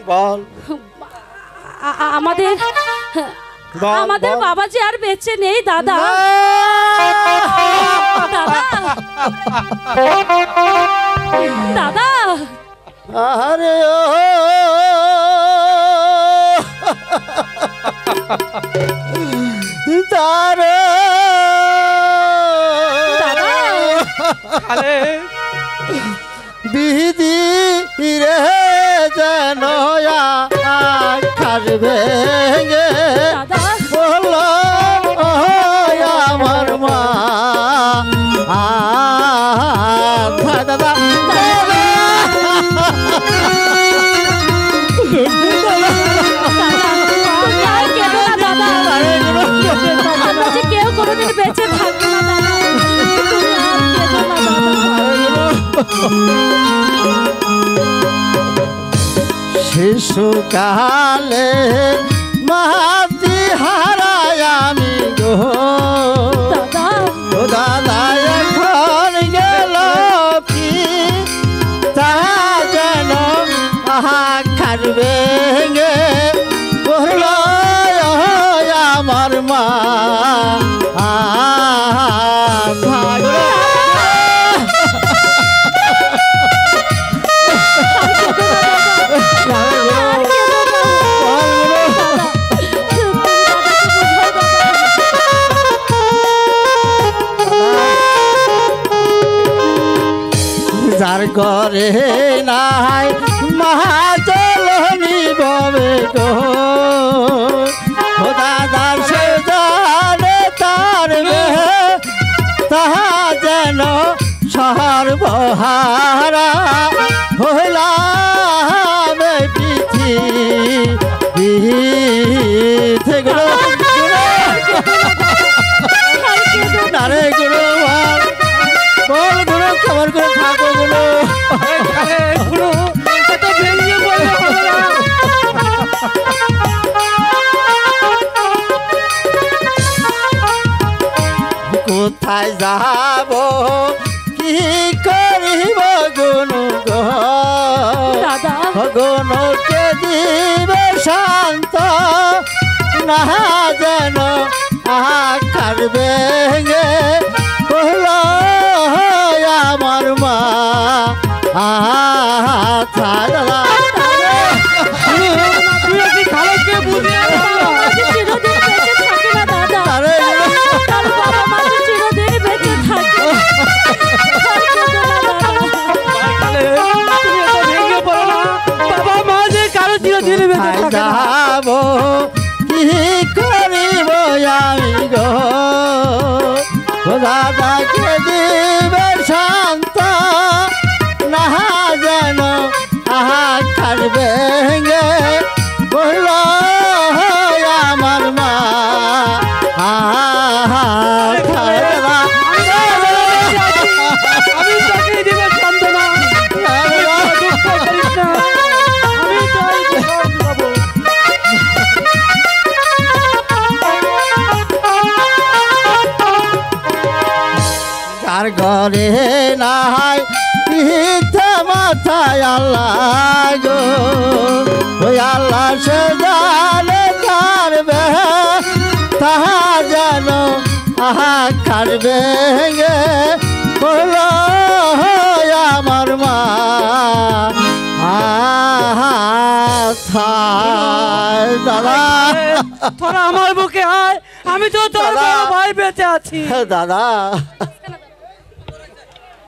বল আমাদের আমাদের বাবা যে আর বেঁচে নেই দাদা। দাদা দাদা আরে ও তারে বিধি রে যেন খারবে বলল আমার মা দাদা কেউ কোনোদিন বেঁচে থাকবে না দাদা। শিশুকালে মাতি হারায় আমি গো দাদা এখন গেল কি তা যেন আহার ভেঙে বলল আমার মা যার ঘরে নাই মহাজলনি ববে গো দাদার সে জানে তার তাহা যেন সর্বহারা হইলাম পৃথিবী থেকে নারে গুরু বল গুরু খবর করে থাকো গুরু গুরু এত ভেঙে বলে হবে না। কোথায় যাব কি করিব গুনু গো গুনুকে দিবে শান্ত না যেন আকার ভেঙে বলল আমার মা দাদা যাব কি করিব আমি গো দাদাকে দিবে শান্ত না যেন আহার ভেঙে বলল আমার মা ঘরে নাই পিঠে মাথায় আল্লাহ গো ওই আল্লাহ সে জানে কারবে তাহা যেন আহার ভেঙে বলল আমার মা দাদা তোরা আমার বুকে আয়, আমি তো তোর ভাই বেঁচে আছি দাদা